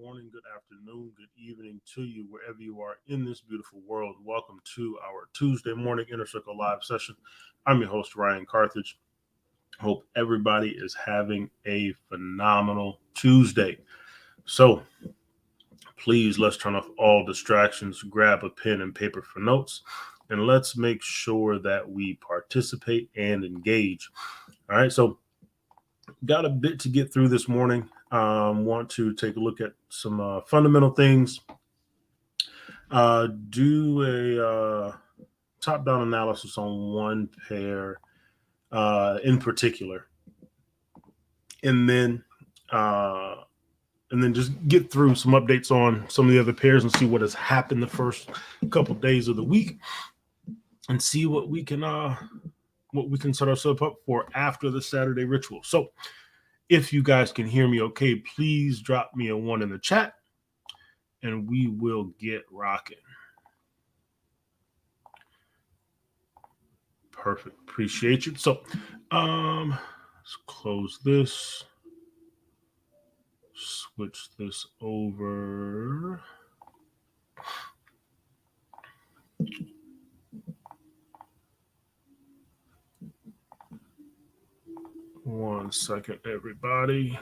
morning, good afternoon, good evening to you, wherever you are in this beautiful world. Welcome to our Tuesday morning Inner Circle Live session. I'm your host, Ryan Carthage. Hope everybody is having a phenomenal Tuesday. So please, let's turn off all distractions, grab a pen and paper for notes, and let's make sure that we participate and engage. All right, so got a bit to get through this morning. Want to take a look at some fundamental things. Do a top-down analysis on one pair in particular, and then just get through some updates on some of the other pairs and see what has happened the first couple days of the week, and see what we can set ourselves up for after the Saturday ritual. So, if you guys can hear me okay, please drop me a 1 in the chat, and we will get rocking. Perfect. Appreciate you. So, let's close this. Switch this over. One second, everybody.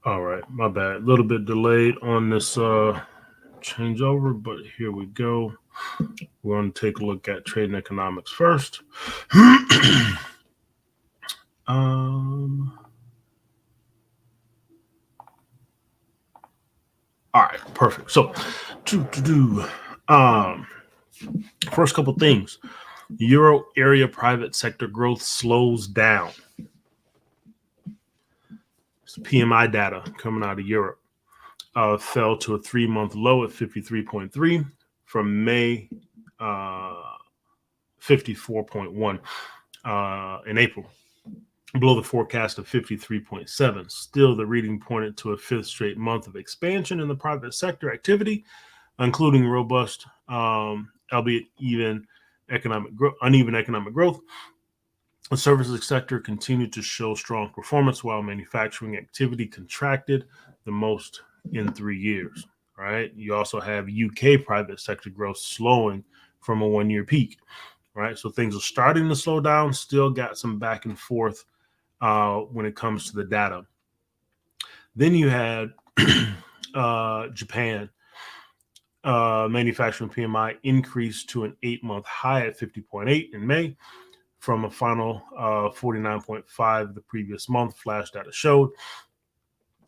All right, my bad. A little bit delayed on this changeover, but here we go. We're going to take a look at trading economics first. All right, perfect. So, first couple things. Euro area private sector growth slows down. It's PMI data coming out of Europe. Fell to a 3-month low at 53.3 from May 54.1 in April, below the forecast of 53.7. Still, the reading pointed to a fifth straight month of expansion in the private sector activity, including robust, albeit uneven economic growth. The services sector continued to show strong performance, while manufacturing activity contracted the most in 3 years. Right. You also have UK private sector growth slowing from a 1-year peak. Right. So things are starting to slow down. Still got some back and forth when it comes to the data. Then you had Japan. Manufacturing PMI increased to an 8-month high at 50.8 in May from a final 49.5 the previous month. Flash data showed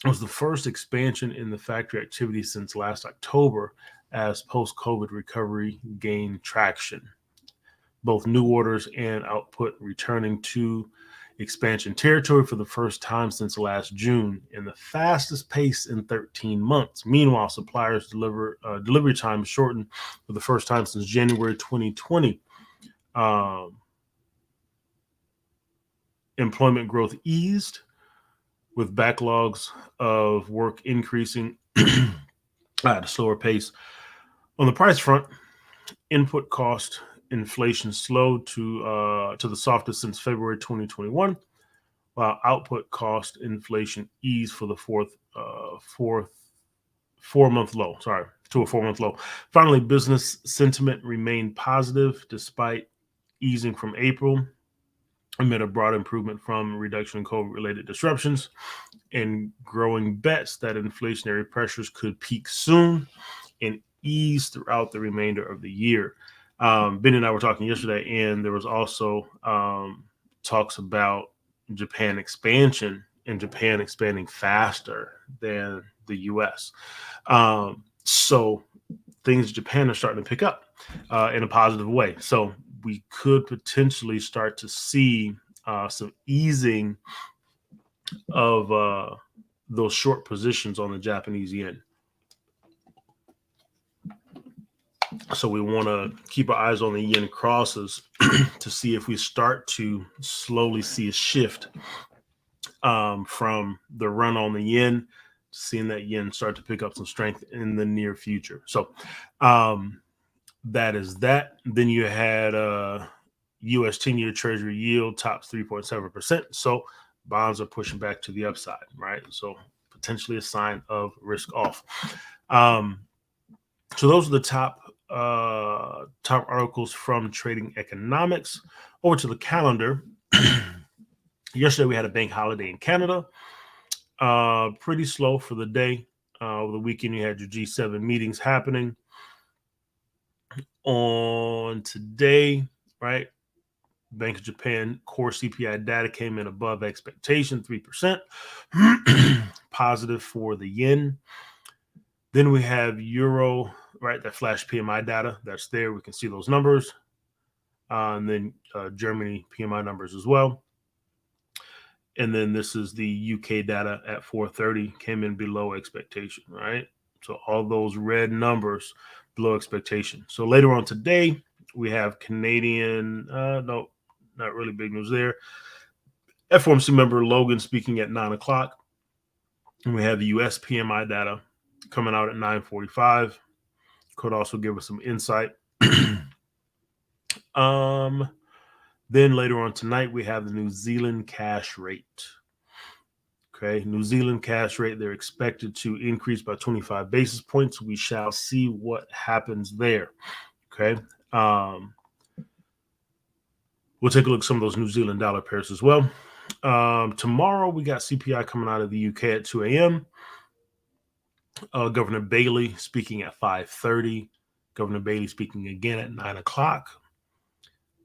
it was the first expansion in the factory activity since last October as post-COVID recovery gained traction. Both new orders and output returning to expansion territory for the first time since last June, in the fastest pace in 13 months. Meanwhile, suppliers delivery time shortened for the first time since January 2020. Employment growth eased, with backlogs of work increasing at a slower pace. On the price front, input cost inflation slowed to the softest since February 2021, while output cost inflation eased for the four-month low. Finally, business sentiment remained positive despite easing from April, amid a broad improvement from reduction in COVID-related disruptions and growing bets that inflationary pressures could peak soon and ease throughout the remainder of the year. Ben and I were talking yesterday, and there was also talks about Japan expansion and Japan expanding faster than the U.S. So things in Japan are starting to pick up in a positive way. So we could potentially start to see some easing of those short positions on the Japanese yen. So we want to keep our eyes on the yen crosses to see if we start to slowly see a shift from the run on the yen, seeing that yen start to pick up some strength in the near future. So that is that. Then you had U.S. 10-year Treasury yield tops 3.7%. So bonds are pushing back to the upside, right? So potentially a sign of risk off. So those are the top articles from Trading Economics. Over to the calendar. Yesterday we had a bank holiday in Canada. Pretty slow for the day. Over the weekend you had your G7 meetings happening. On today, right? Bank of Japan core CPI data came in above expectation, 3%, positive for the yen. Then we have Euro, right? That flash PMI data that's there. We can see those numbers. And then Germany PMI numbers as well. And then this is the UK data at 4:30 came in below expectation, right? So all those red numbers below expectation. So later on today, we have Canadian, no, not really big news there. FOMC member Logan speaking at 9 o'clock. And we have the US PMI data coming out at 9:45. Could also give us some insight. Then later on tonight, we have the New Zealand cash rate. Okay, New Zealand cash rate, they're expected to increase by 25 basis points. We shall see what happens there. Okay. We'll take a look at some of those New Zealand dollar pairs as well. Tomorrow, we got CPI coming out of the UK at 2 a.m. Governor Bailey speaking at 5:30. Governor Bailey speaking again at 9 o'clock.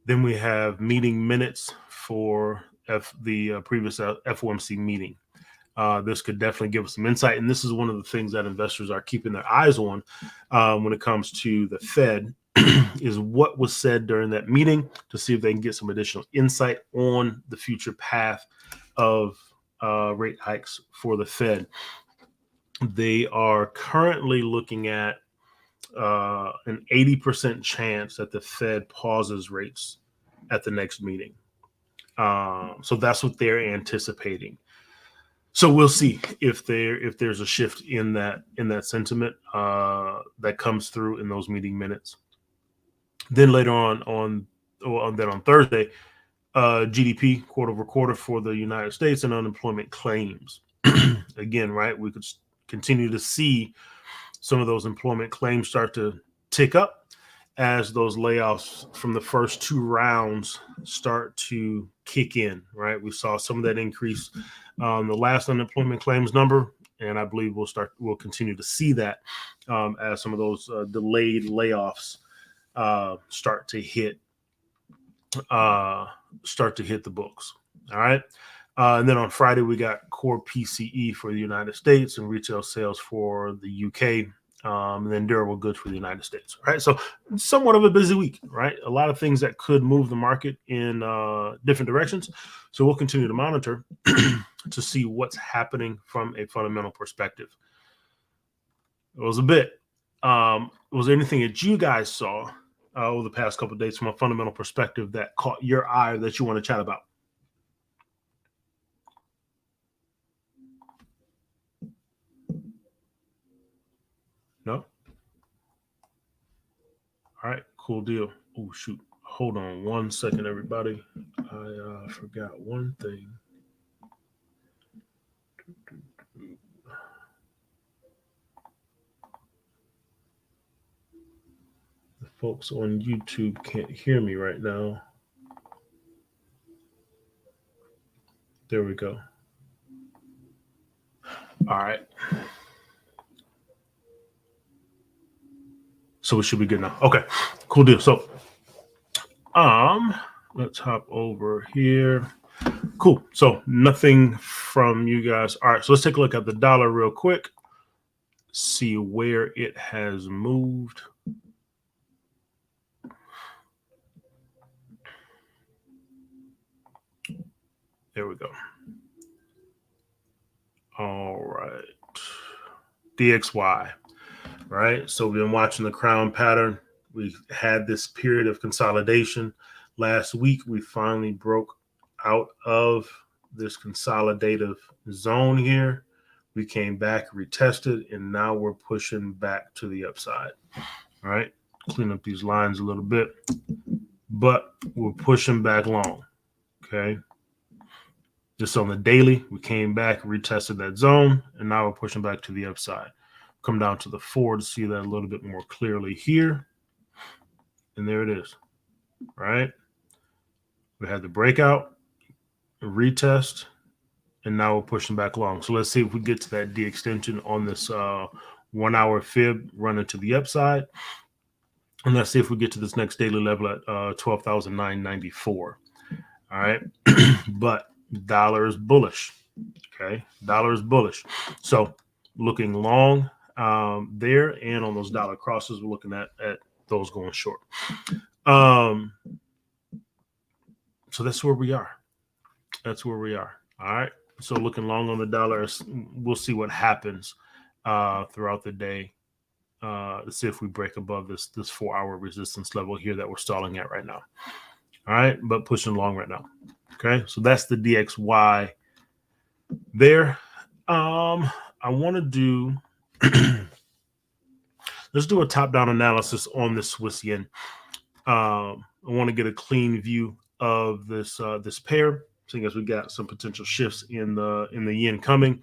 Then we have meeting minutes for the previous FOMC meeting. This could definitely give us some insight. And this is one of the things that investors are keeping their eyes on when it comes to the Fed is what was said during that meeting to see if they can get some additional insight on the future path of rate hikes for the Fed. They are currently looking at an 80% chance that the Fed pauses rates at the next meeting. So that's what they're anticipating. So we'll see if there's a shift in that sentiment that comes through in those meeting minutes. Then later on Thursday, GDP quarter over quarter for the United States and unemployment claims. Again, right, we could continue to see some of those employment claims start to tick up as those layoffs from the first two rounds start to kick in, right? We saw some of that increase on the last unemployment claims number, and I believe we'll continue to see that as some of those delayed layoffs start to hit the books. All right. And then on Friday, we got core PCE for the United States and retail sales for the UK, and then durable goods for the United States. Right. So somewhat of a busy week, right? A lot of things that could move the market in different directions. So we'll continue to monitor to see what's happening from a fundamental perspective. It was a bit. Was there anything that you guys saw over the past couple of days from a fundamental perspective that caught your eye that you want to chat about? No? All right, cool deal. Oh, shoot. Hold on one second, everybody. I forgot one thing. The folks on YouTube can't hear me right now. There we go. All right. So we should be good now. Okay, cool deal. So, let's hop over here. Cool. So nothing from you guys. All right. So let's take a look at the dollar real quick. See where it has moved. There we go. All right. DXY. Right. So we've been watching the crown pattern. We had this period of consolidation. Last week, we finally broke out of this consolidative zone here. We came back, retested, and now we're pushing back to the upside. All right. clean up these lines a little bit, but we're pushing back long. Okay. Just on the daily, we came back, retested that zone, and now we're pushing back to the upside. Come down to the 4 to see that a little bit more clearly here. And there it is, right? We had the breakout, a retest, and now we're pushing back long. So let's see if we get to that D extension on this 1 hour fib running to the upside. And let's see if we get to this next daily level at 12,994. All right. But dollar is bullish. Okay. Dollar is bullish. So looking long there, and on those dollar crosses, we're looking at those going short. So that's where we are. That's where we are. All right. So looking long on the dollar, we'll see what happens throughout the day. Let's see if we break above this 4 hour resistance level here that we're stalling at right now. All right, but pushing long right now. Okay, so that's the DXY there. I want to do let's do a top-down analysis on this Swiss yen. I want to get a clean view of this this pair, seeing as we got some potential shifts in the yen coming.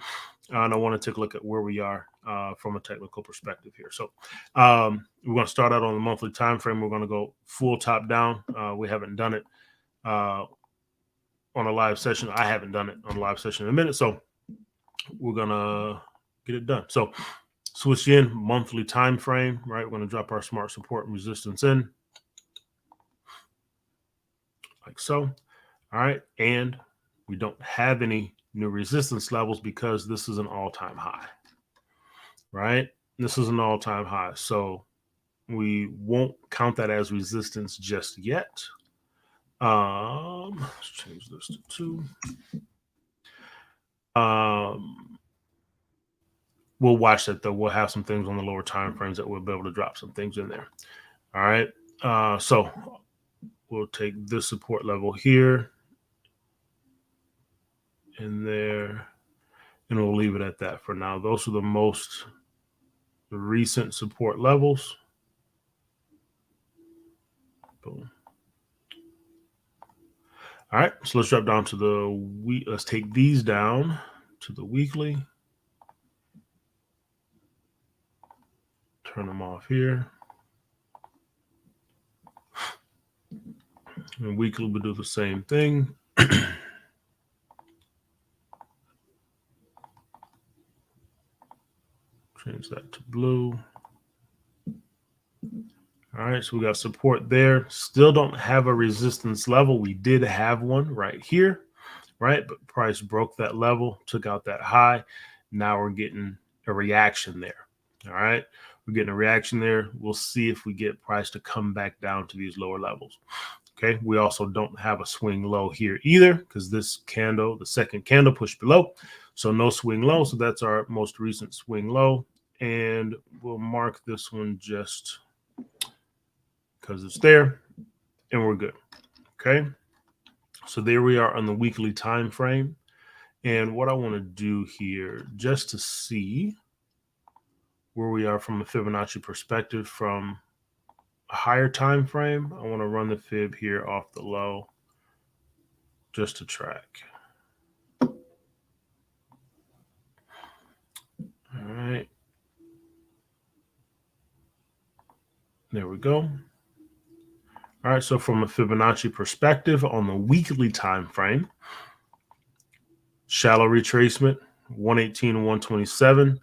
And I want to take a look at where we are from a technical perspective here. So we're going to start out on the monthly time frame. We're going to go full top down. We haven't done it on a live session. I haven't done it on a live session in a minute. So we're going to get it done. So Swiss yen monthly time frame, right? We're going to drop our smart support and resistance in like so. All right. And we don't have any new resistance levels because this is an all-time high, right? This is an all-time high. So we won't count that as resistance just yet. Let's change this to 2. We'll watch that though. We'll have some things on the lower time frames that we'll be able to drop some things in there. All right. So we'll take this support level here and there, and we'll leave it at that for now. Those are the most recent support levels. Boom. All right, so let's drop down to the week. Let's take these down to the weekly. Turn them off here. And weekly, we'll do the same thing. Change that to blue. All right, so we got support there. Still don't have a resistance level. We did have one right here, right? But price broke that level, took out that high. Now we're getting a reaction there. All right, we're getting a reaction there. We'll see if we get price to come back down to these lower levels. Okay, we also don't have a swing low here either because this candle, the second candle, pushed below. So no swing low. So that's our most recent swing low. And we'll mark this one just because it's there, and we're good. Okay, so there we are on the weekly time frame. And what I want to do here, just to see where we are from a Fibonacci perspective from a higher time frame, I want to run the fib here off the low just to track. All right, there we go. All right, so from a Fibonacci perspective on the weekly time frame, shallow retracement, 118 and 127,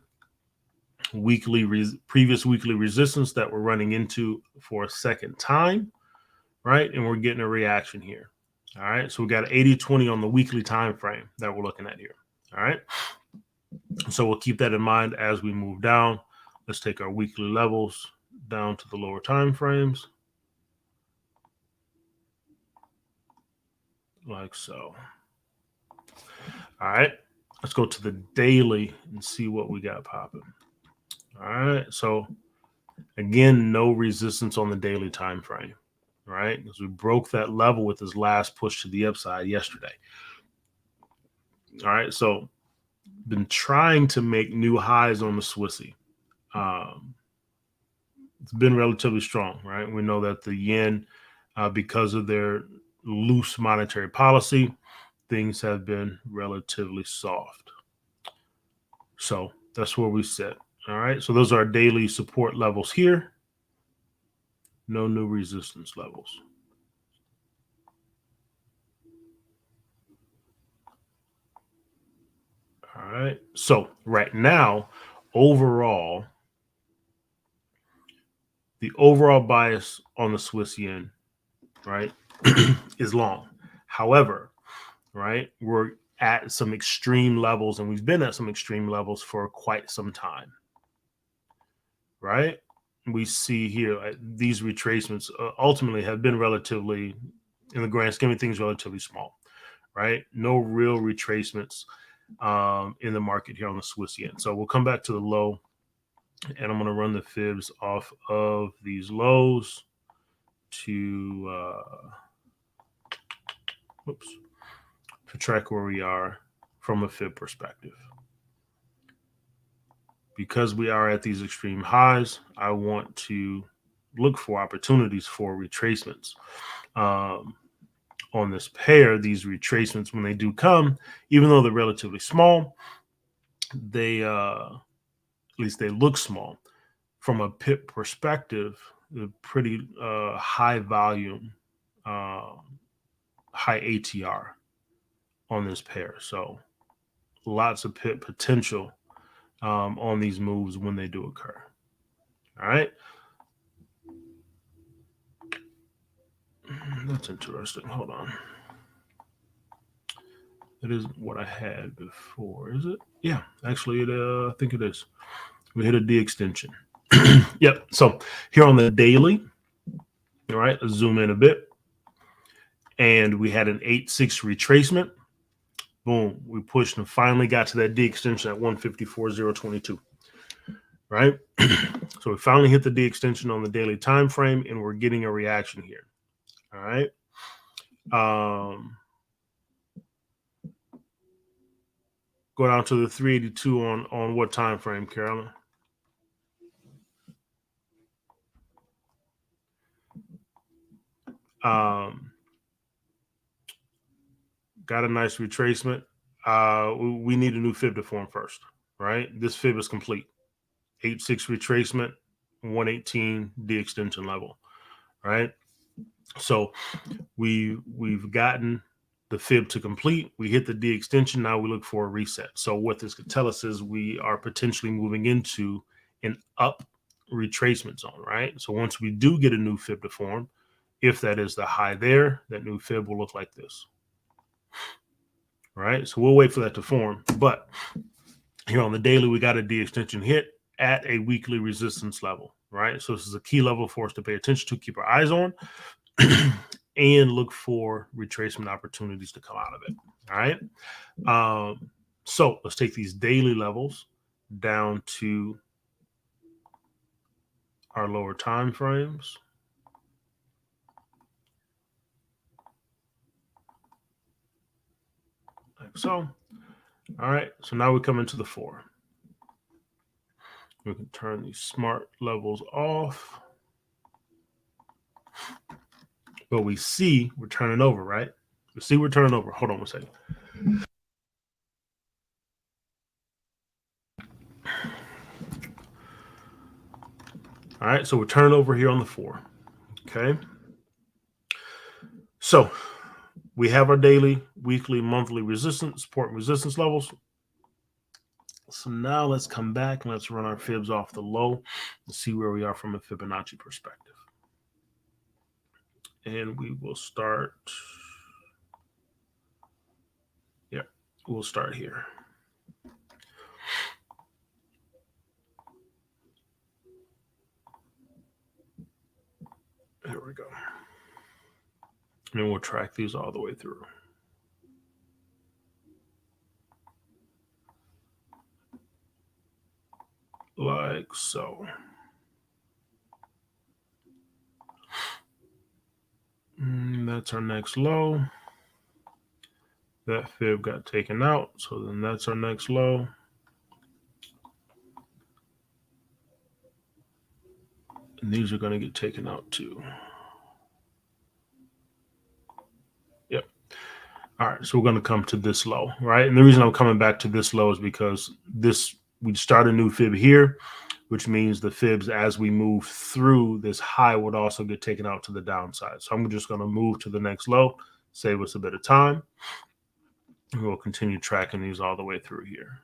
previous weekly resistance that we're running into for a second time, right? And we're getting a reaction here. All right, so we got 80-20 on the weekly time frame that we're looking at here. All right, so we'll keep that in mind as we move down. Let's take our weekly levels down to the lower time frames. Like so. All right, let's go to the daily and see what we got popping. All right, so again, no resistance on the daily time frame, right? Because we broke that level with this last push to the upside yesterday. All right, so been trying to make new highs on the Swissy. it's been relatively strong, right? We know that the yen, because of their loose monetary policy, things have been relatively soft. So that's where we sit. All right. So those are our daily support levels here. No new resistance levels. All right. So right now, overall, the overall bias on the Swiss yen, right, is long. However, right, we're at some extreme levels, and we've been at some extreme levels for quite some time, right? We see here these retracements ultimately have been relatively, in the grand scheme of things, relatively small, right? No real retracements in the market here on the Swiss yen. So we'll come back to the low, and I'm going to run the fibs off of these lows to to track where we are from a fib perspective. Because we are at these extreme highs, I want to look for opportunities for retracements. On this pair, these retracements, when they do come, even though they're relatively small, they at least they look small. From a pip perspective, they're pretty high volume, uh, high ATR on this pair. So lots of pip potential on these moves when they do occur. All right. That's interesting. Hold on. It isn't what I had before, is it? Yeah, actually, I think it is. We hit a D extension. Yep. So here on the daily, all right, let's zoom in a bit. And we had an 8-6 retracement. Boom. We pushed and finally got to that D extension at 154.022. Right. So we finally hit the D extension on the daily time frame, and we're getting a reaction here. All right. Go down to the 382 on what time frame, Carolyn? Got a nice retracement. We need a new fib to form first, right? This fib is complete. 8-6 retracement, 118 D extension level, right? So we've gotten the fib to complete. We hit the D extension. Now we look for a reset. So what this could tell us is we are potentially moving into an up retracement zone, right? So once we do get a new fib to form, if that is the high there, that new fib will look like this. Right. So we'll wait for that to form. But here on the daily, we got a D extension hit at a weekly resistance level. Right. So this is a key level for us to pay attention to, keep our eyes on, and look for retracement opportunities to come out of it. All right. So let's take these daily levels down to our lower time frames. Like so. All right. So now we come into the 4. We can turn these smart levels off. But we see we're turning over, right? We see we're turning over. Hold on one second. All right, so we're turning over here on the 4. Okay. So we have our daily, weekly, monthly resistance, support and resistance levels. So now let's come back and let's run our fibs off the low and see where we are from a Fibonacci perspective. And we will start. Yeah, we'll start here. There we go. And we'll track these all the way through. Like so. And that's our next low. That fib got taken out, so then that's our next low. And these are going to get taken out too. Yep. All right, so we're going to come to this low, right? And the reason I'm coming back to this low is because we start a new fib here, which means the fibs as we move through this high would also get taken out to the downside. So I'm just going to move to the next low, save us a bit of time. And we'll continue tracking these all the way through here.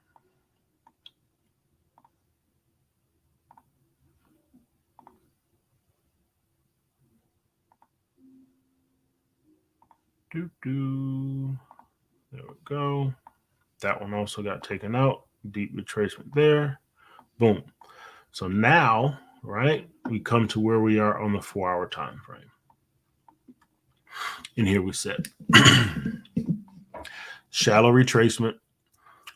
There we go. That one also got taken out. Deep retracement there. Boom. So now, right, we come to where we are on the 4-hour time frame. And here we sit. Shallow retracement,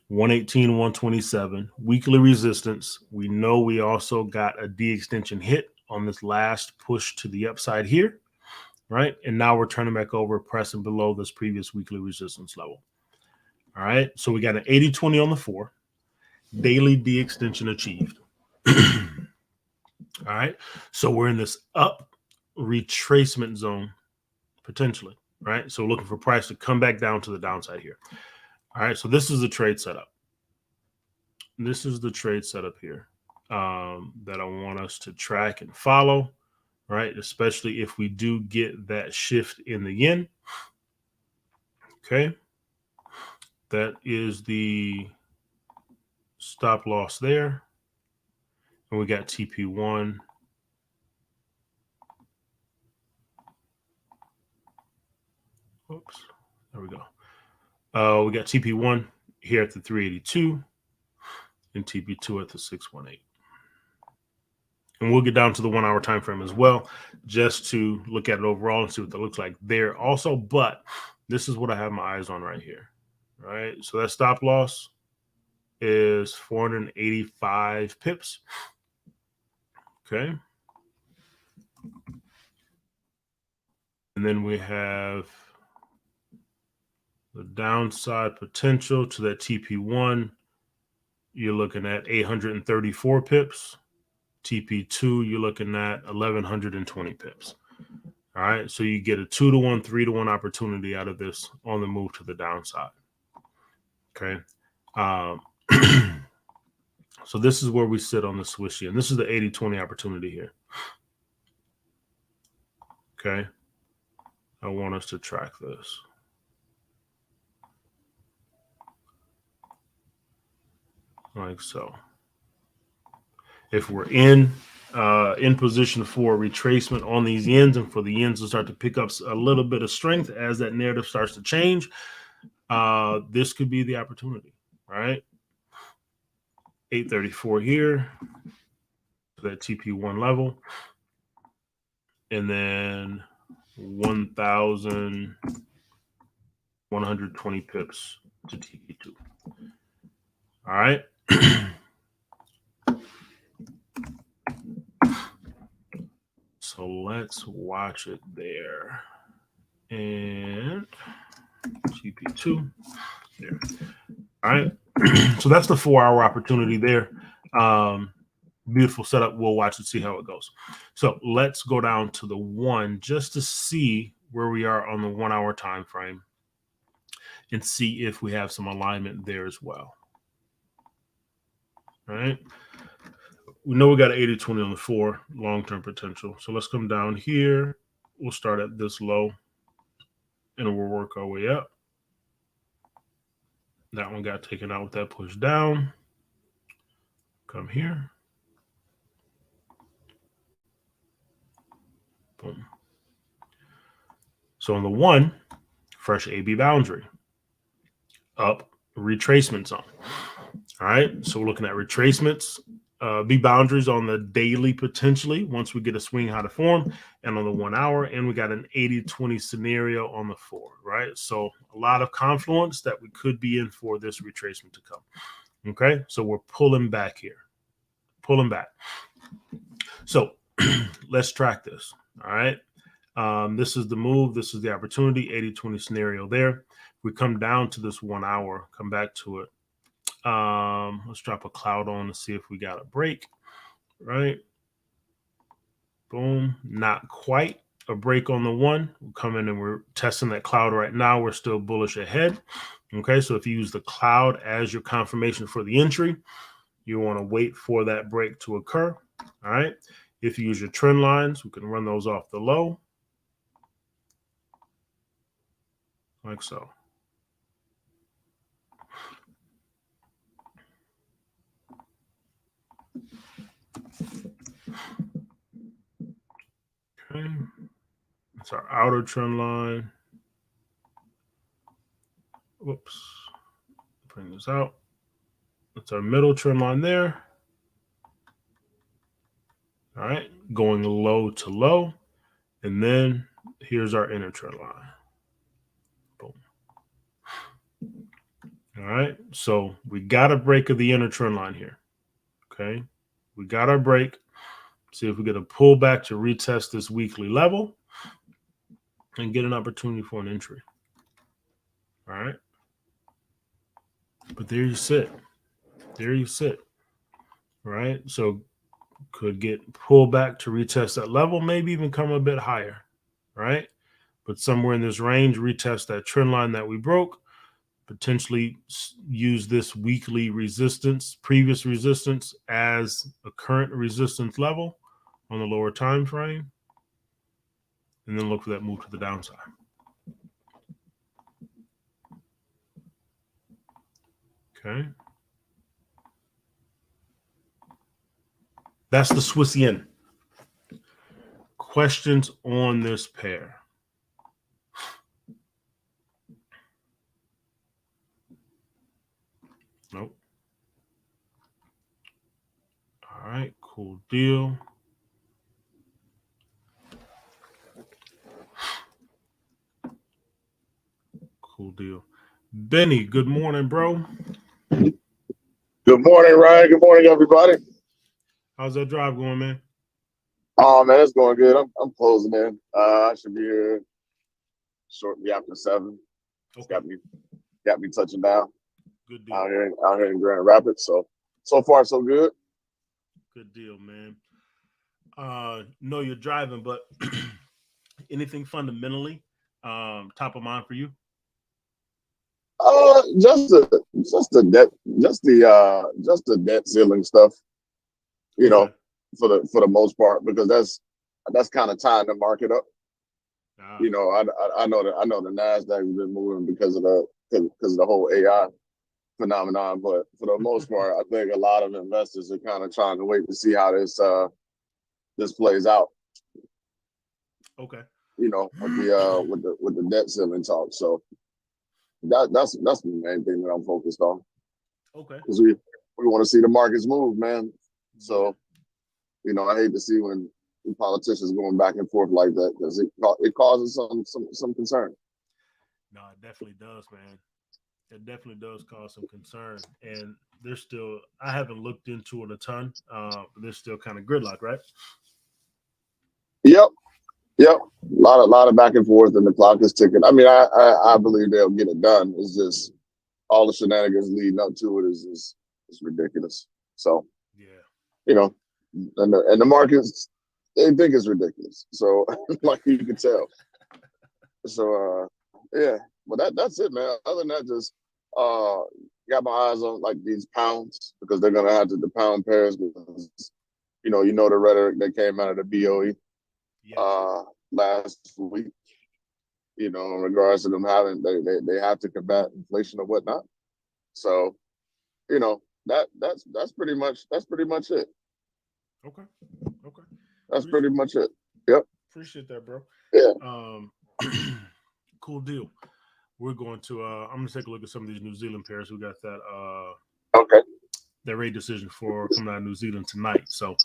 118, 127. Weekly resistance. We know we also got a de-extension hit on this last push to the upside here, right? And now we're turning back over, pressing below this previous weekly resistance level. All right, so we got an 80-20 on the 4. Daily de-extension achieved. All right, so we're in this up retracement zone potentially, right? So we're looking for price to come back down to the downside here. All right, so this is the trade setup. This is the trade setup here that I want us to track and follow, right? Especially if we do get that shift in the yen. Okay, that is the stop loss there. And we got TP1. Oops, there we go. We got TP1 here at the 382 and TP2 at the 618. And we'll get down to the 1-hour time frame as well, just to look at it overall and see what that looks like there also. But this is what I have my eyes on right here, right? So that stop loss is 485 pips. Okay. And then we have the downside potential to that TP1. You're looking at 834 pips. TP2, you're looking at 1120 pips. All right. So you get a 2-to-1, 3-to-1 opportunity out of this on the move to the downside. Okay. So this is where we sit on the Swishy, and this is the 80-20 opportunity here. Okay. I want us to track this. Like so. If we're in position for retracement on these yens and for the yens to start to pick up a little bit of strength as that narrative starts to change, this could be the opportunity, right? 834 here, that TP1 level, and then 1,120 pips to TP2. All right. So let's watch it there. And TP2 there. All right. So that's the 4-hour opportunity there. Beautiful setup. We'll watch and see how it goes. So let's go down to the 1 just to see where we are on the 1-hour time frame and see if we have some alignment there as well. All right. We know we got an 80-20 on the 4 long-term potential. So let's come down here. We'll start at this low and we'll work our way up. That one got taken out with that push down. Come here. Boom. So on the 1, fresh AB boundary. Up retracement zone. All right. So we're looking at retracements. B boundaries on the daily potentially once we get a swing high to form, and on the 1 hour, and we got an 80-20 scenario on the 4, right? So a lot of confluence that we could be in for this retracement to come. Okay, so we're pulling back here, pulling back. So let's track this. All right, this is the move, this is the opportunity, 80-20 scenario there. We come down to this 1 hour, come back to it. Let's drop a cloud on to see if we got a break, right? Boom. Not quite a break on the one. We'll come in and we're testing that cloud right now. We're still bullish ahead. Okay, so if you use the cloud as your confirmation for the entry, you want to wait for that break to occur. All right. If you use your trend lines, we can run those off the low. Like so. Okay. That's our outer trend line. Whoops. Bring this out. That's our middle trend line there. All right. Going low to low. And then here's our inner trend line. Boom. All right. So we got a break of the inner trend line here. Okay. We got our break. See if we get a pullback to retest this weekly level and get an opportunity for an entry. All right. But there you sit. There you sit. All right. So could get pulled back to retest that level, maybe even come a bit higher. Right. But somewhere in this range, retest that trend line that we broke, potentially use this weekly resistance, previous resistance, as a current resistance level on the lower time frame, and then look for that move to the downside. Okay. That's the Swiss yen. Questions on this pair? Nope. All right, cool deal. Cool deal. Benny, good morning, bro. Good morning, Ryan. Good morning, everybody. How's that drive going, man? Oh man, it's going good. I'm closing in. I should be here shortly after 7. It's got me touching down Good deal. out here in Grand Rapids. So far so good. Good deal, man. Know you're driving, but anything fundamentally top of mind for you? Just the debt ceiling stuff. You know, Okay. for the most part, because that's kind of tying the market up. You know, I know the Nasdaq has been moving because of the whole AI phenomenon, but for the most part, I think a lot of investors are kind of trying to wait to see how this plays out. Okay. You know, with the debt ceiling talk. So that's the main thing that I'm focused on. Okay. Because we want to see the markets move, man. So, you know, I hate to see when politicians going back and forth like that, because it causes some concern. No, it definitely does, man. It definitely does cause some concern. And there's still, I haven't looked into it a ton, but there's still kind of gridlock, right? Yep. A lot of back and forth, and the clock is ticking. I mean, I believe they'll get it done. It's just all the shenanigans leading up to it is ridiculous. So, Yeah. you know, and the markets, they think it's ridiculous. So, like you can tell. So, yeah. But that's it, man. Other than that, just got my eyes on like these pounds, because they're gonna have the pound pairs, because you know the rhetoric that came out of the BOE last week. You know, in regards to them having they have to combat inflation or whatnot. So, you know, that's pretty much it. Okay. That's pretty much it. Yep. Appreciate that, bro. Yeah. Cool deal. We're going to I'm gonna take a look at some of these New Zealand pairs. We got that Okay. that rate decision for coming out of New Zealand tonight. So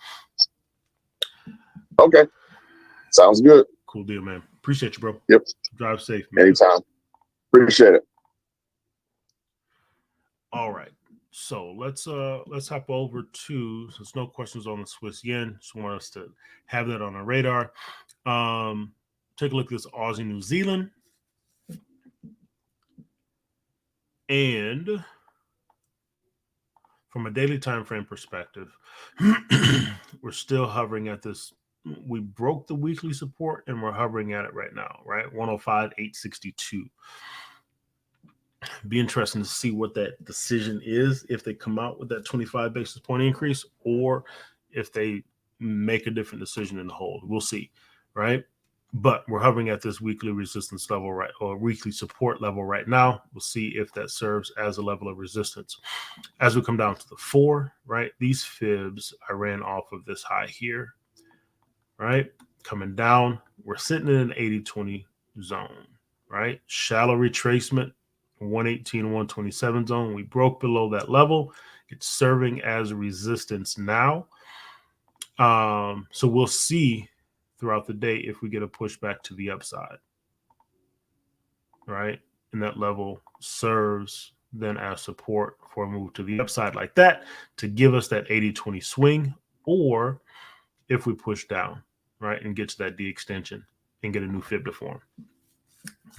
okay. Sounds good. Cool deal, man. Appreciate you, bro. Yep. Drive safe, man. Anytime. Appreciate it. All right. So let's hop over to, there's no questions on the Swiss yen. Just want us to have that on our radar. Take a look at this Aussie New Zealand. And from a daily time frame perspective, we're still hovering at this we broke the weekly support and we're hovering at it right now, right? 105,862. Be interesting to see what that decision is, if they come out with that 25 basis point increase or if they make a different decision and hold. We'll see, right? But we're hovering at this weekly resistance level, right, or weekly support level right now. We'll see if that serves as a level of resistance. As we come down to the 4, right, these fibs I ran off of this high here, right, coming down, we're sitting in an 80-20 zone, right? Shallow retracement, 118, 127 zone. We broke below that level. It's serving as resistance now. So we'll see throughout the day if we get a pushback to the upside, right? And that level serves then as support for a move to the upside like that to give us that 80-20 swing, or if we push down, right, and get to that D extension and get a new fib to form.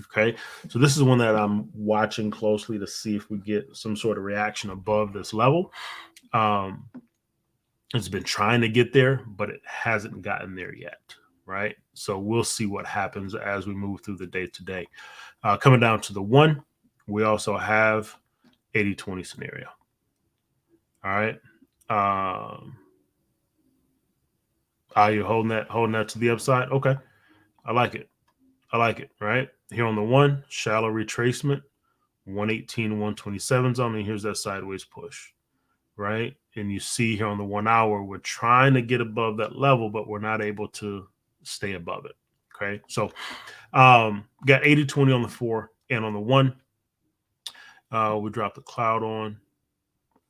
Okay, so this is one that I'm watching closely to see if we get some sort of reaction above this level. It's been trying to get there, but it hasn't gotten there yet, right? So we'll see what happens as we move through the day today. Coming down to the 1, we also have 80-20 scenario. All right. Are you holding that to the upside? Okay. I like it, right? Here on the 1, shallow retracement, 118, 127 zone, and here's that sideways push, right? And you see here on the 1 hour, we're trying to get above that level, but we're not able to stay above it. Okay. So got 80-20 on the 4 and on the 1. We dropped the cloud on.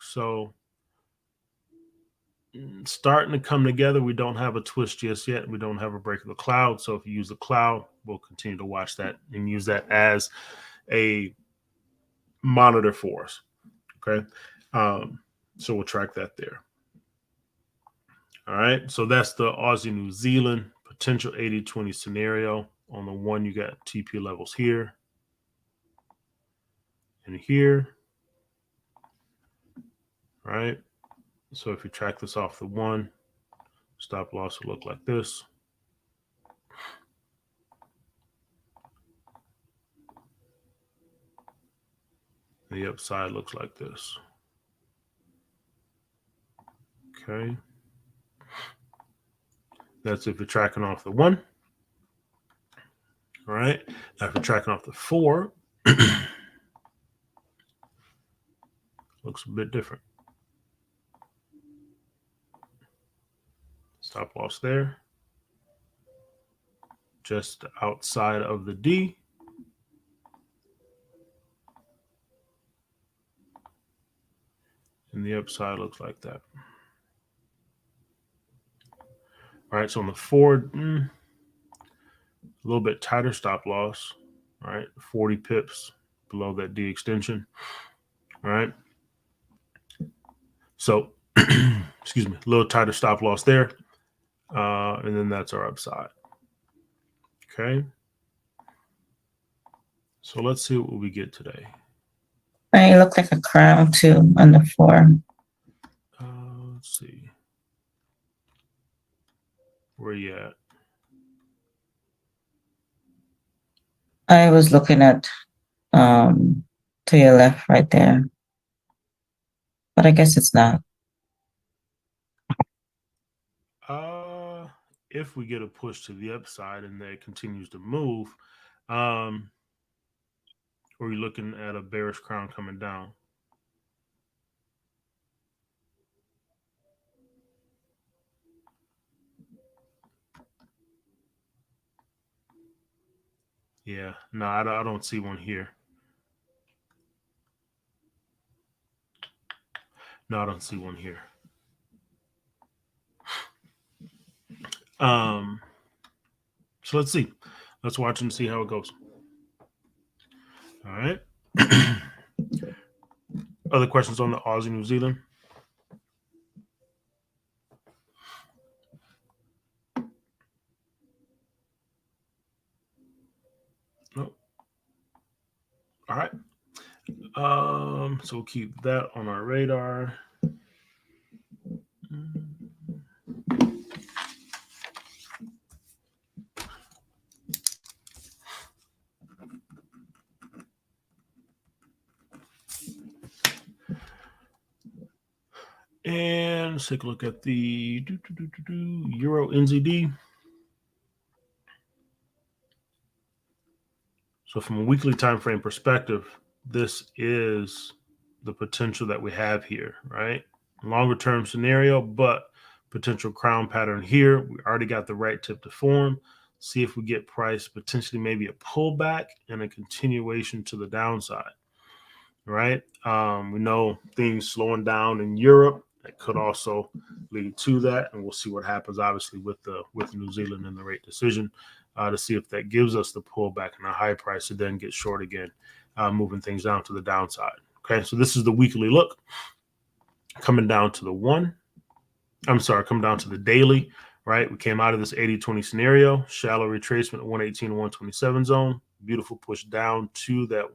So starting to come together. We don't have a twist just yet. We don't have a break of the cloud. So if you use the cloud, we'll continue to watch that and use that as a monitor for us. Okay. So we'll track that there. All right. So that's the Aussie New Zealand potential 80-20 scenario. On the 1, you got TP levels here and here. All right. So if you track this off the 1, stop loss will look like this. The upside looks like this. Okay. That's if you're tracking off the 1. All right. Now if you're tracking off the 4, looks a bit different. Stop loss there. Just outside of the D. And the upside looks like that. All right, so on the 4, a little bit tighter stop loss. All right, 40 pips below that D extension. All right. So, excuse me, a little tighter stop loss there. And then that's our upside. Okay. So let's see what we get today. It looked like a crown too on the 4. Let's see. Where you at? I was looking at to your left right there. But I guess it's not. If we get a push to the upside and that continues to move, or you're looking at a bearish crown coming down. Yeah, no, I don't see one here. No, I don't see one here. So let's see. Let's watch and see how it goes. All right. Other questions on the Aussie New Zealand? Nope. All right. So we'll keep that on our radar. And let's take a look at the Euro NZD. So from a weekly time frame perspective, this is the potential that we have here, right? Longer term scenario, but potential crown pattern here. We already got the right tip to form. See if we get price, potentially maybe a pullback and a continuation to the downside, right? We know things slowing down in Europe. That could also lead to that, and we'll see what happens, obviously, with New Zealand and the rate decision to see if that gives us the pullback and a high price to then get short again, moving things down to the downside. Okay, so this is the weekly look coming down to the coming down to the daily, right? We came out of this 80-20 scenario, shallow retracement at 118 127 zone, beautiful push down to that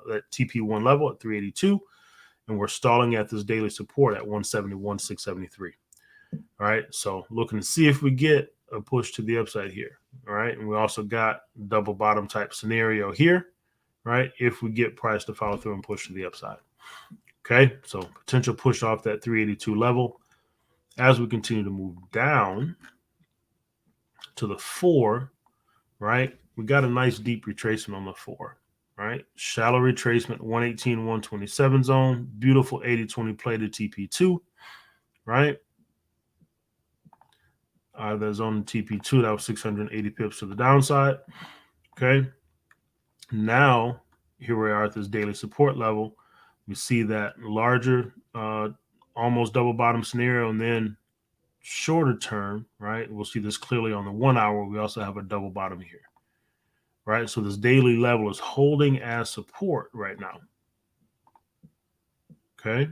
that TP1 level at 382, and we're stalling at this daily support at 171 673. All right, so looking to see if we get a push to the upside here. All right, and we also got double bottom type scenario here, right? If we get price to follow through and push to the upside. Okay, so potential push off that 382 level. As we continue to move down to the 4, right, we got a nice deep retracement on the 4, right? Shallow retracement, 118, 127 zone, beautiful 80-20 play to TP2, right? That's on TP2, that was 680 pips to the downside. Okay, now here we are at this daily support level. We see that larger, almost double bottom scenario, and then shorter term, right? We'll see this clearly on the 1 hour. We also have a double bottom here, right? So this daily level is holding as support right now. Okay,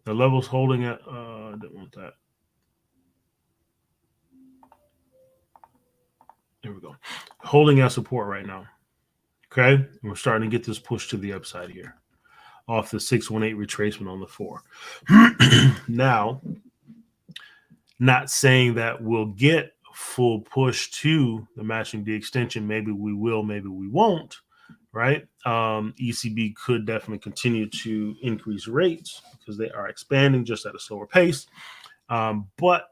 the level's holding at. I didn't want that. There we go. Holding as support right now. Okay, and we're starting to get this push to the upside here off the 618 retracement on the 4. Now, not saying that we'll get full push to the matching D extension. Maybe we will, maybe we won't, right? ECB could definitely continue to increase rates because they are expanding just at a slower pace. But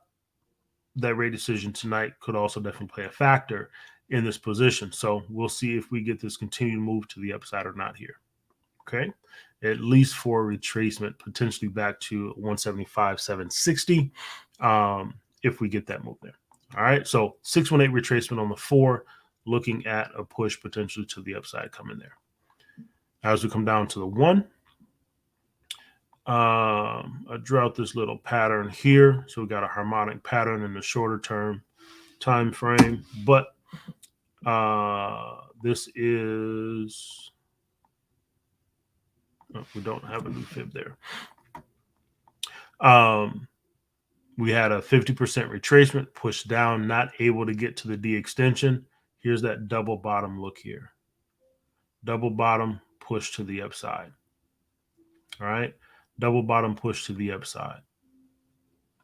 that rate decision tonight could also definitely play a factor in this position. So we'll see if we get this continued move to the upside or not here. Okay, at least for retracement, potentially back to 175 760 if we get that move there. All right, so 618 retracement on the 4, looking at a push potentially to the upside coming there. As we come down to the 1, I drew out this little pattern here. So we got a harmonic pattern in the shorter term time frame, but this is, we don't have a new fib there. We had a 50% retracement, pushed down, not able to get to the D extension. Here's that double bottom look here. Double bottom, push to the upside. All right. Double bottom, push to the upside.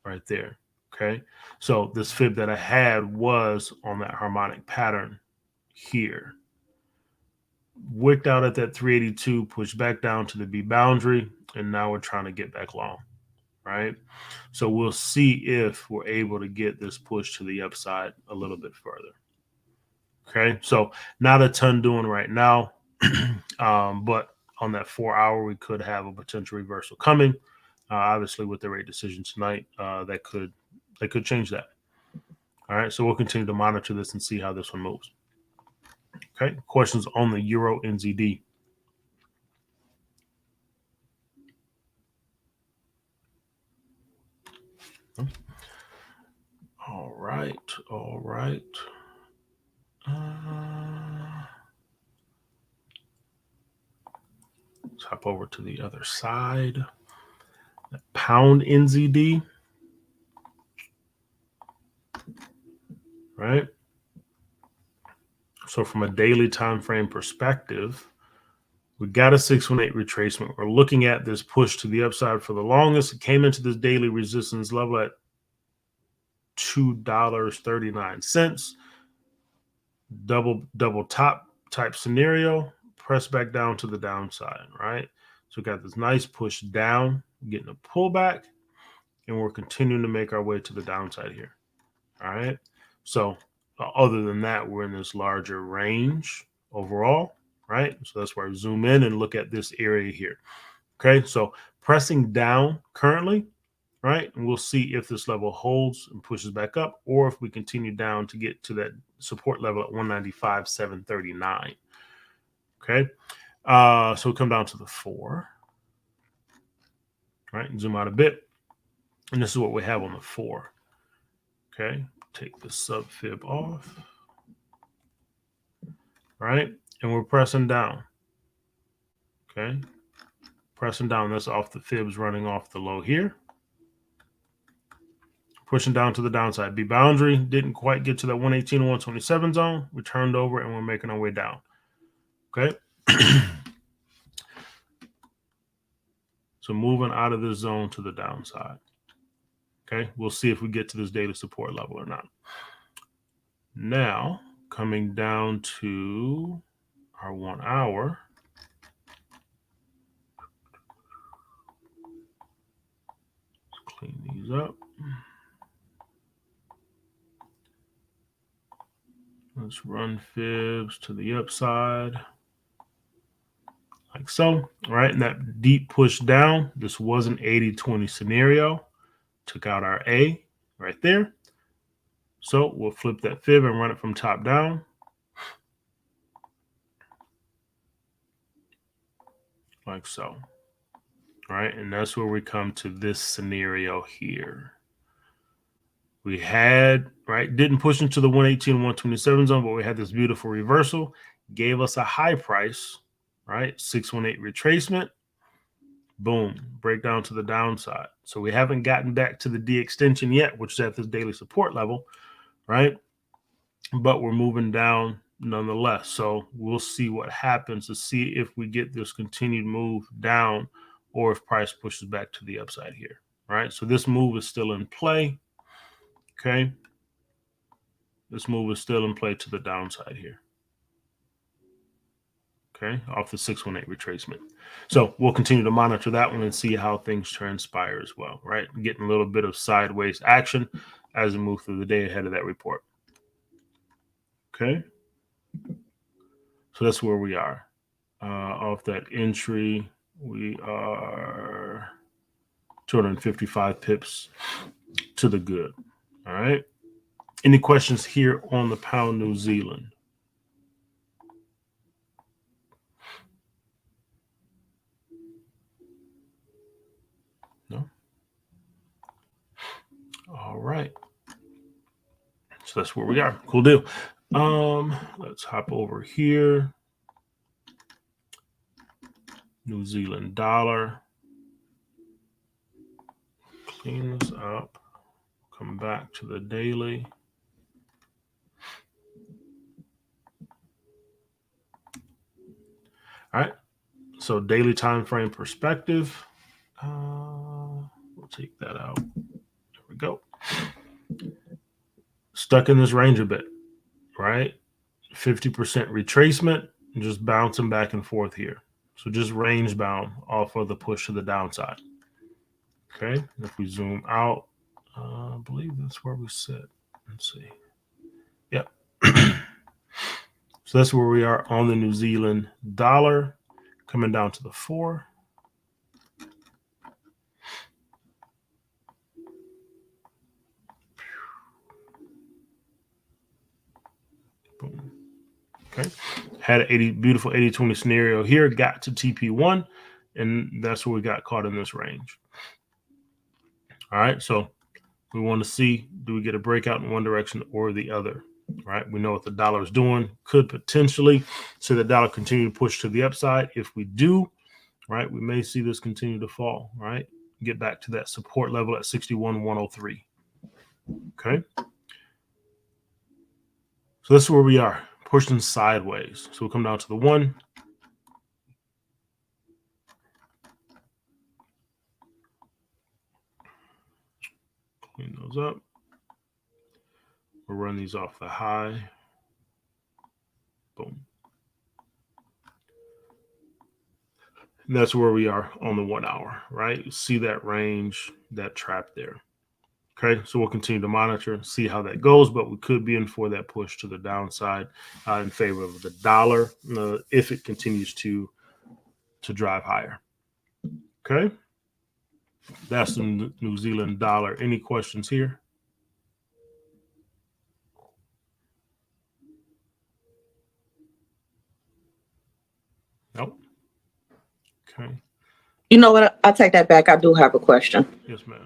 Right there. Okay. So this fib that I had was on that harmonic pattern here. Wicked out at that 382, pushed back down to the B boundary, and now we're trying to get back long. Right? So we'll see if we're able to get this push to the upside a little bit further. Okay, so not a ton doing right now, but on that 4 hour, we could have a potential reversal coming. Obviously, with the rate decision tonight, that could change that. All right, so we'll continue to monitor this and see how this one moves. Okay, questions on the Euro NZD. All right. Let's hop over to the other side. The pound NZD. Right. So from a daily time frame perspective, we got a 618 retracement. We're looking at this push to the upside for the longest. It came into this daily resistance level at $2.39. Double top type scenario. Press back down to the downside, right? So we got this nice push down, getting a pullback, and we're continuing to make our way to the downside here. All right. So other than that, we're in this larger range overall, right? So that's where I zoom in and look at this area here. Okay. So pressing down currently, right? And we'll see if this level holds and pushes back up, or if we continue down to get to that support level at 195,739. Okay. So we come down to the 4, right? And zoom out a bit. And this is what we have on the 4. Okay. Take the sub fib off. Right. And we're pressing down. Okay. Pressing down. That's off the fibs running off the low here. Pushing down to the downside. B boundary didn't quite get to that 118 and 127 zone. We turned over and we're making our way down. Okay. So moving out of this zone to the downside. Okay. We'll see if we get to this daily support level or not. Now coming down to our 1 hour. Let's clean these up. Let's run fibs to the upside. Like so, right? And that deep push down, this was an 80-20 scenario. Took out our A right there. So we'll flip that fib and run it from top down. Like so. All right, and that's where we come to this scenario here. We had, right, didn't push into the 118 and 127 zone, but we had this beautiful reversal. Gave us a high price, right? 618 retracement. Boom, break down to the downside. So we haven't gotten back to the D extension yet, which is at this daily support level, right? But we're moving down nonetheless. So we'll see what happens to see if we get this continued move down or if price pushes back to the upside here, right? So this move is still in play, okay? This move is still in play to the downside here. Okay, off the 618 retracement. So we'll continue to monitor that one and see how things transpire as well, right? Getting a little bit of sideways action as we move through the day ahead of that report. Okay, so that's where we are. Off that entry, we are 255 pips to the good. All right. Any questions here on the pound New Zealand? No. All right. So that's where we are. Cool deal. Let's hop over here. New Zealand dollar. Clean this up. Come back to the daily. All right. So daily time frame perspective. We'll take that out. There we go. Stuck in this range a bit, right? 50% retracement, just bouncing back and forth here. So just range bound off of the push to the downside. Okay. If we zoom out, I believe that's where we sit. Let's see. Yep. So that's where we are on the New Zealand dollar, coming down to the 4. Boom. Okay. Had an beautiful 80-20 scenario here, got to TP1, and that's where we got caught in this range. All right. So we want to see, do we get a breakout in one direction or the other? Right. We know what the dollar is doing. Could potentially see the dollar continue to push to the upside. If we do, right, we may see this continue to fall, right? Get back to that support level at 61,103. Okay. So this is where we are, pushing sideways. So we'll come down to the 1. Clean those up. We'll run these off the high. Boom. And that's where we are on the 1 hour, right? See that range, that trap there. Okay, so we'll continue to monitor, see how that goes, but we could be in for that push to the downside in favor of the dollar if it continues to drive higher. Okay, that's the New Zealand dollar. Any questions here? Nope. Okay. You know what? I'll take that back. I do have a question. Yes, ma'am.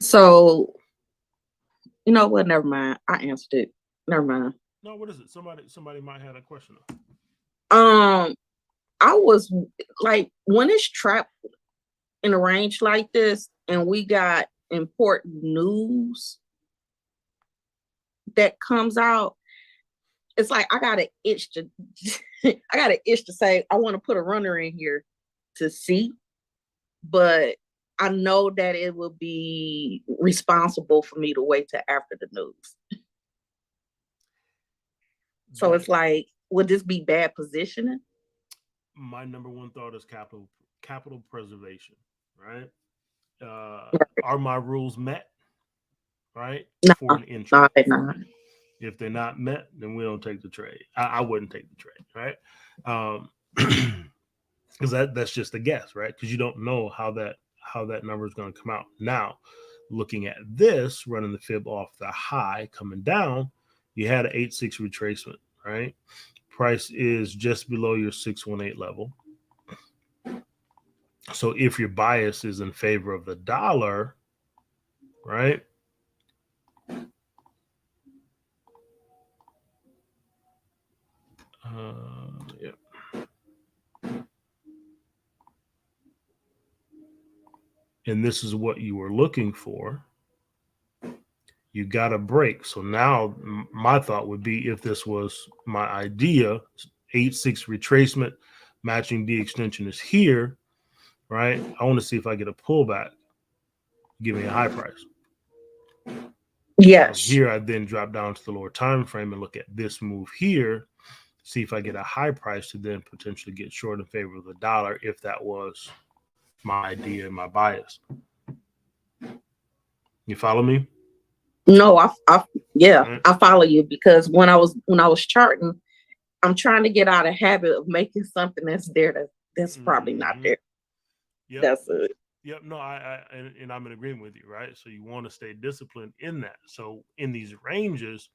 So, you know what? Never mind. I answered it. Never mind. No, what is it? Somebody might have a question. I was like, when it's trapped in a range like this, and we got important news that comes out, it's like I got an itch to, say I want to put a runner in here to see, but I know that it will be responsible for me to wait till after the news. So it's like, would this be bad positioning? My number one thought is capital preservation, right? Are my rules met, right? For an entry. No. If they're not met, then we don't take the trade. I wouldn't take the trade, right? Because that's just a guess, right? Because you don't know how that number is going to come out. Now, looking at this, running the fib off the high, coming down, you had an 8.6 retracement, right? Price is just below your 618 level. So if your bias is in favor of the dollar, right? Yeah. And this is what you were looking for. You got a break. So now my thought would be, if this was my idea, 8.6 retracement, matching D extension is here, right? I want to see if I get a pullback. Give me a high price. Yes. Here I then drop down to the lower time frame and look at this move here, see if I get a high price to then potentially get short in favor of the dollar, if that was my idea and my bias. You follow me? No, I follow you, because when I was charting, I'm trying to get out of habit of making something that's there that's probably not there. Yep. That's it. Yep. No, and I'm in agreement with you, right? So you want to stay disciplined in that. So in these ranges,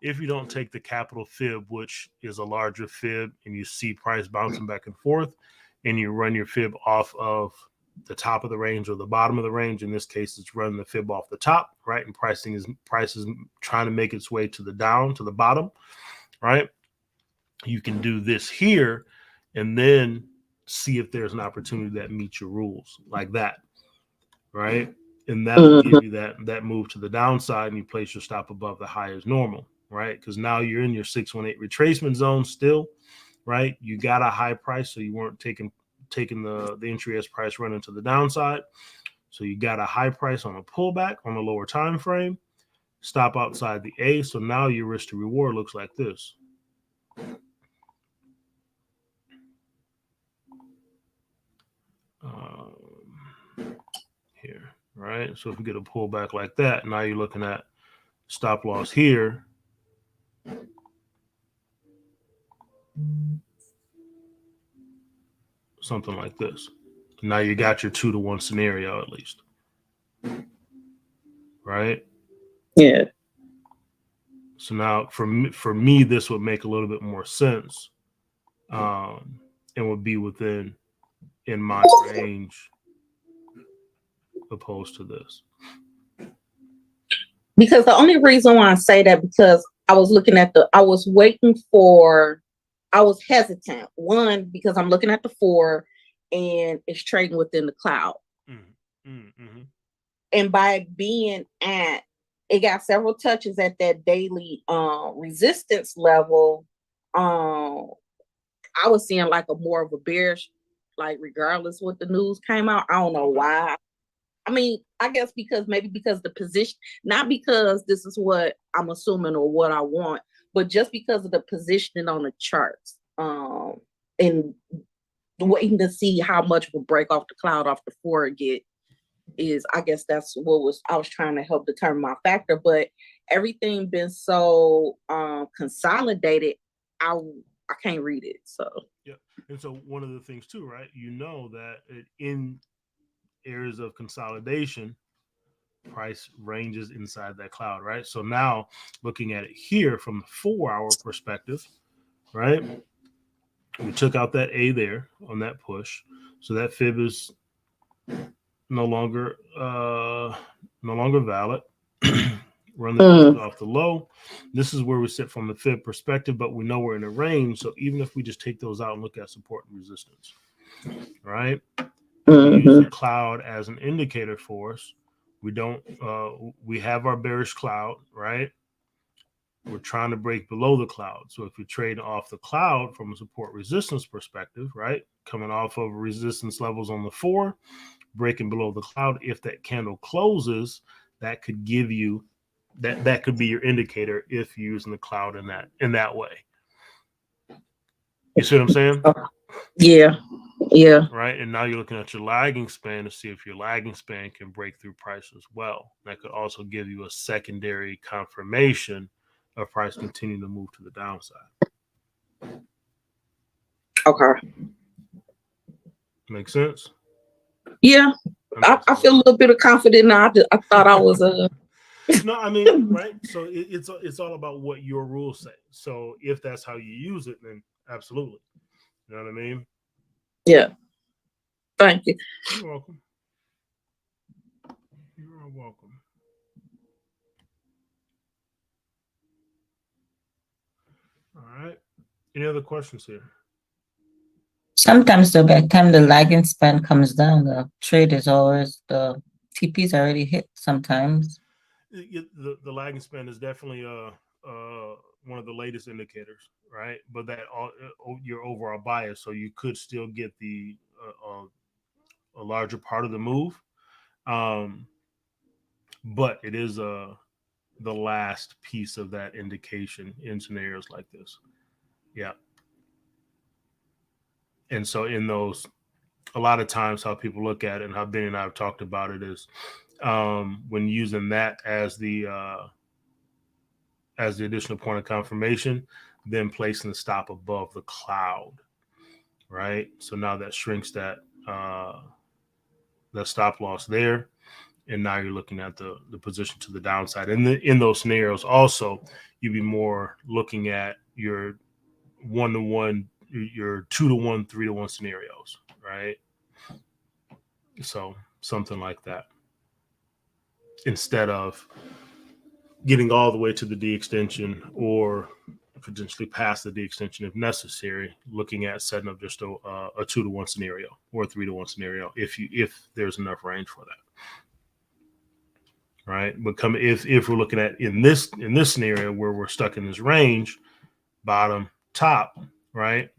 if you don't take the capital fib, which is a larger fib, and you see price bouncing back and forth, and you run your fib off of the top of the range or the bottom of the range, in this case, it's running the fib off the top, right? And price is trying to make its way to the bottom, right? You can do this here and then see if there's an opportunity that meets your rules, like that, right? And that will give you that move to the downside, and you place your stop above the high as normal, right? Because now you're in your 618 retracement zone still, right? You got a high price, so you weren't taking the entry as price running to the downside. So you got a high price on a pullback on the lower time frame, stop outside the A. So now your risk to reward looks like this. Here, right? So if you get a pullback like that, now you're looking at stop loss here. Something like this. Now you got your 2-to-1 scenario at least. Right? Yeah. So now for me, this would make a little bit more sense. And would be in my range opposed to this. Because the only reason why I say that, because I was hesitant. One, because I'm looking at the 4 and it's trading within the cloud. Mm-hmm. And by being it got several touches at that daily resistance level. I was seeing like a more of a bearish, like regardless what the news came out. I don't know why. I mean, I guess because the position, not because this is what I'm assuming or what I want, but just because of the positioning on the charts. And waiting to see how much will break off the cloud off the four get is, I guess that's what I was trying to help determine my factor. But everything been so consolidated, I can't read it. So yeah, and so one of the things too, right? You know that in areas of consolidation, price ranges inside that cloud, right? So now looking at it here from the 4-hour perspective, right? We took out that A there on that push, so that fib is no longer valid. Run the off the low. This is where we sit from the fib perspective, but we know we're in a range. So even if we just take those out and look at support and resistance, right? We use the cloud as an indicator for us. We don't. We have our bearish cloud, right? We're trying to break below the cloud. So if you trade off the cloud from a support resistance perspective, right, coming off of resistance levels on the 4, breaking below the cloud, if that candle closes, that could give you that could be your indicator if you're using the cloud in that way. You see what I'm saying? yeah. Right. And now you're looking at your lagging span to see if your lagging span can break through price as well. That could also give you a secondary confirmation of price continuing to move to the downside. Okay. Make sense? Yeah. I feel a little bit of confidence now. I thought I was No, I mean, right. So it's all about what your rules say. So if that's how you use it, then absolutely. You know what I mean? Yeah. Thank you. You're welcome. You're welcome. All right. Any other questions here? Sometimes though, by the time the lagging span comes down, the trade is always, the TP's already hit sometimes. The lagging span is definitely one of the latest indicators, right? But that your overall bias, so you could still get the a larger part of the move, but it is the last piece of that indication in scenarios like this. Yeah. And so in those, a lot of times how people look at it, and how Benny and I have talked about it, is when using that as the additional point of confirmation, then placing the stop above the cloud, right? So now that shrinks that stop loss there, and now you're looking at the position to the downside. And in those scenarios, also you'd be more looking at your 1-to-1, your 2-to-1, 3-to-1 scenarios, right? So something like that, instead of getting all the way to the D extension or potentially past the D extension if necessary, looking at setting up just a 2-to-1 scenario or a 3-to-1 scenario if there's enough range for that. Right. But if we're looking at in this scenario where we're stuck in this range, bottom, top, right,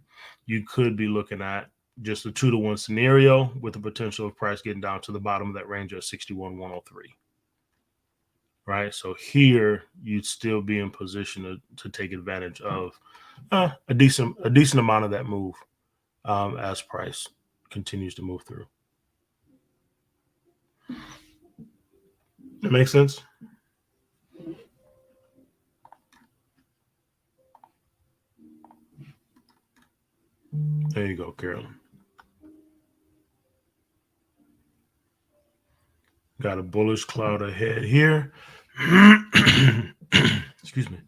you could be looking at just a 2-to-1 scenario with the potential of price getting down to the bottom of that range at 61,103. Right. So here you'd still be in position to take advantage of a decent amount of that move as price continues to move through. That makes sense? There you go, Carolyn. Got a bullish cloud ahead here. Excuse me.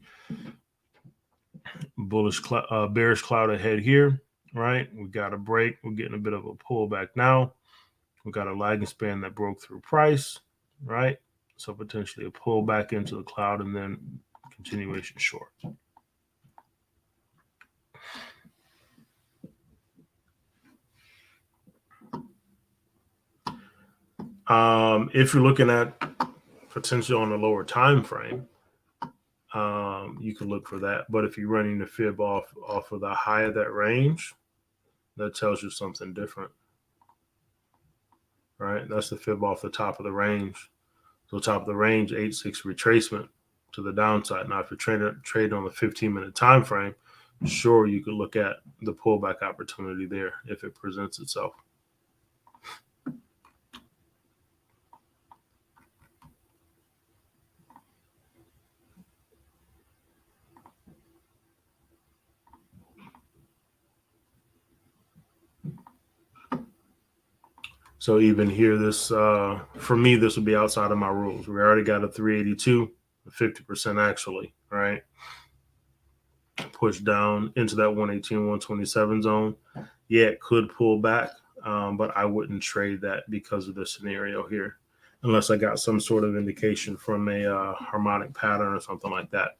Bearish cloud ahead here, right? We got a break. We're getting a bit of a pullback now. We got a lagging span that broke through price, right? So potentially a pullback into the cloud and then continuation short. If you're looking at potential on a lower time frame, you can look for that. But if you're running the fib off of the high of that range, that tells you something different, right? That's the fib off the top of the range. So top of the range, 8-6 retracement to the downside. Now, if you're trading on the 15-minute time frame, sure, you could look at the pullback opportunity there if it presents itself. So even here, this for me, this would be outside of my rules. We already got a 382, 50% actually, right? Push down into that 118, 127 zone. Yeah, it could pull back, but I wouldn't trade that because of the scenario here, unless I got some sort of indication from a harmonic pattern or something like that.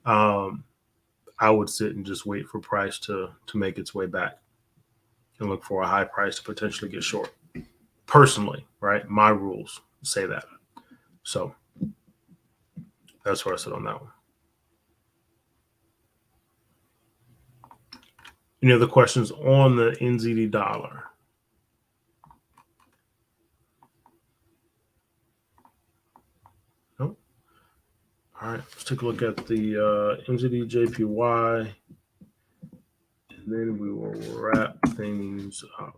I would sit and just wait for price to make its way back and look for a high price to potentially get short. Personally, right? My rules say that. So that's where I sit on that one. Any other questions on the NZD dollar? Nope. All right, let's take a look at the NZD JPY, and then we will wrap things up.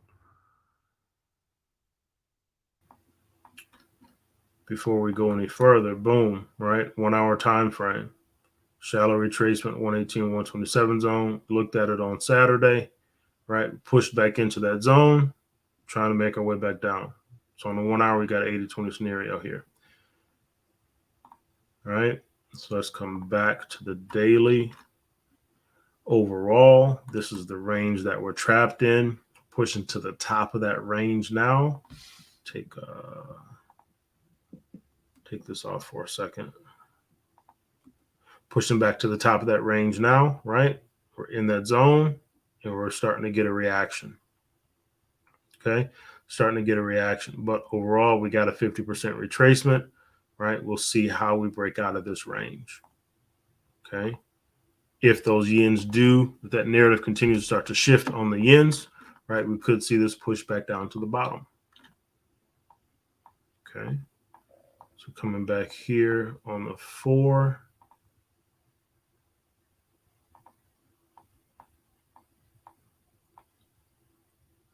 Before we go any further, boom, right? 1 hour time frame. Shallow retracement, 118, 127 zone. Looked at it on Saturday, right? Pushed back into that zone, trying to make our way back down. So on the 1 hour, we got an 80-20 scenario here. All right. So let's come back to the daily. Overall, this is the range that we're trapped in. Pushing to the top of that range now. Take this off for a second. Pushing back to the top of that range now, right? We're in that zone and we're starting to get a reaction. Okay, starting to get a reaction. But overall, we got a 50% retracement, right? We'll see how we break out of this range. Okay. If those yens do, if that narrative continues to start to shift on the yens, right, we could see this push back down to the bottom. Okay. So coming back here on the 4.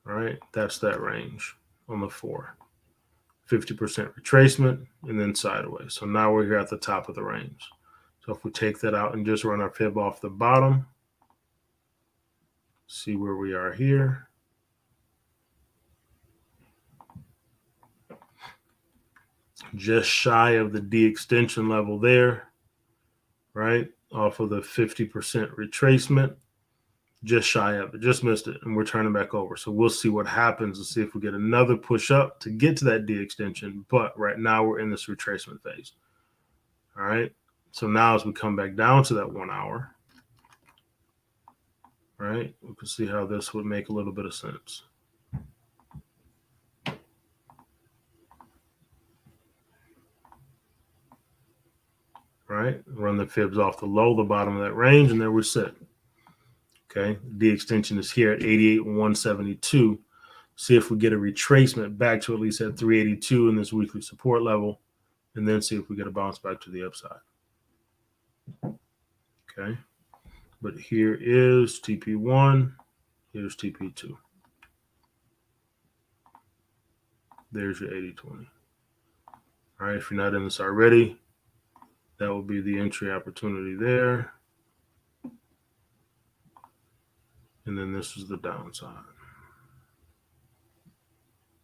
All right, that's that range on the 4. 50% retracement and then sideways. So now we're here at the top of the range. So if we take that out and just run our fib off the bottom, see where we are here. Just shy of the D extension level there, right? Off of the 50% retracement, just shy of it, just missed it. And we're turning back over. So we'll see what happens and see if we get another push up to get to that D extension. But right now we're in this retracement phase. All right. So now as we come back down to that 1 hour, right, we can see how this would make a little bit of sense. Right, run the fibs off the low, the bottom of that range, and there we sit. Okay, the extension is here at 88,172. See if we get a retracement back to at least at 382 in this weekly support level, and then see if we get a bounce back to the upside. Okay, but here is TP1, here's TP2. There's your 80-20. All right, if you're not in this already, that will be the entry opportunity there. And then this is the downside.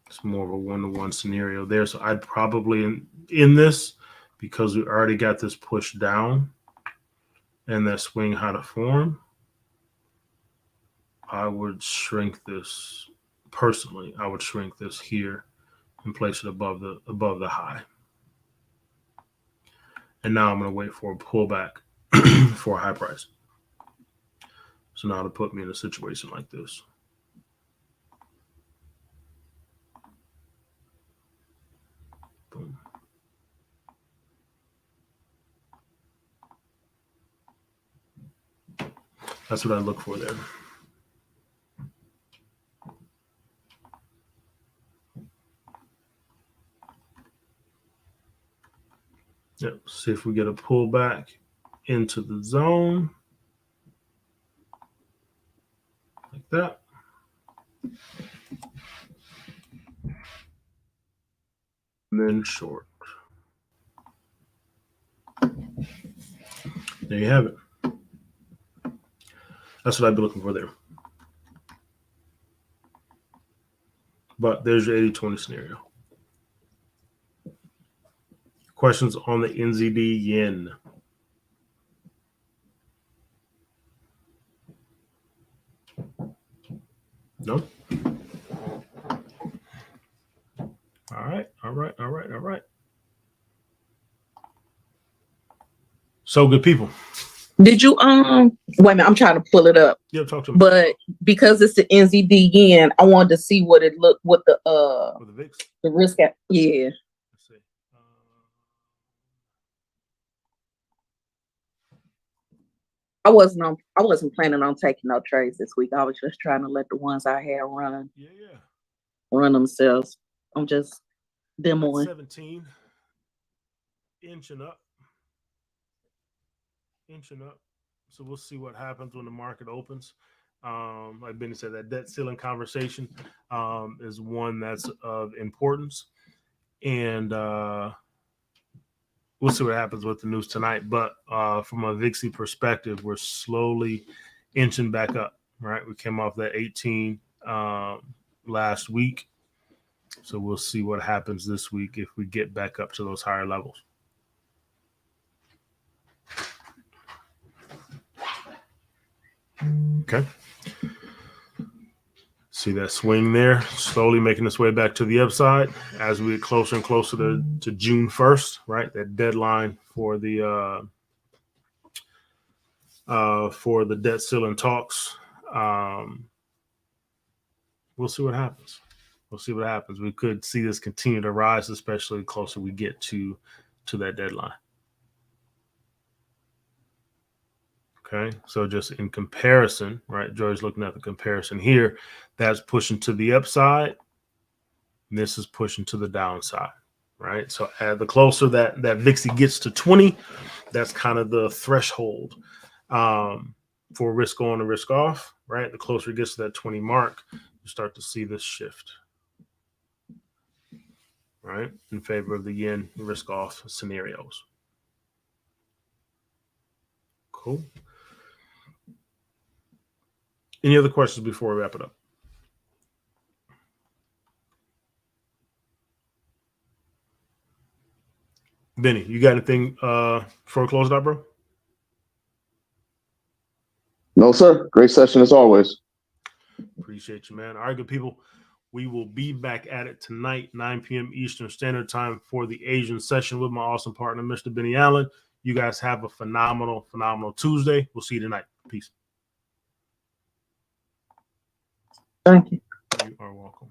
It's more of a one-to-one scenario there. So I'd probably in this, because we already got this push down and that swing how to form, I would shrink this personally. I would shrink this here and place it above the high. And now I'm going to wait for a pullback for a high price. So now to put me in a situation like this. Boom. That's what I look for there. Yep. See if we get a pullback into the zone. that. And then short. There you have it. That's what I'd be looking for there. But there's your 80-20 scenario. Questions on the NZD yen? No? All right. So good people. Did you wait a minute, I'm trying to pull it up. Yeah, talk to me. But because it's the NZD yen, I wanted to see what it looked, what the With the VIX? the risk at, yeah. Let's see. I wasn't planning on taking no trades this week. I was just trying to let the ones I had run themselves. I'm just demoing. 17. Inching up. So we'll see what happens when the market opens. Like Benny said, that debt ceiling conversation is one that's of importance. And we'll see what happens with the news tonight. But from a VIXY perspective, we're slowly inching back up, right? We came off that 18 last week. So we'll see what happens this week if we get back up to those higher levels. Okay. See that swing there, slowly making its way back to the upside as we get closer and closer to June 1st, right? That deadline for the debt ceiling talks. We'll see what happens. We could see this continue to rise, especially the closer we get to that deadline. Okay, so just in comparison, right? Joy's looking at the comparison here. That's pushing to the upside. And this is pushing to the downside, right? So the closer that VIXY gets to 20, that's kind of the threshold for risk on and risk off, right? The closer it gets to that 20 mark, you start to see this shift, right? In favor of the yen risk off scenarios. Cool. Any other questions before we wrap it up? Benny, you got anything before we close it out, bro? No, sir. Great session as always. Appreciate you, man. All right, good people. We will be back at it tonight, 9 p.m. Eastern Standard Time for the Asian session with my awesome partner, Mr. Benny Allen. You guys have a phenomenal Tuesday. We'll see you tonight. Peace. Thank you. You are welcome.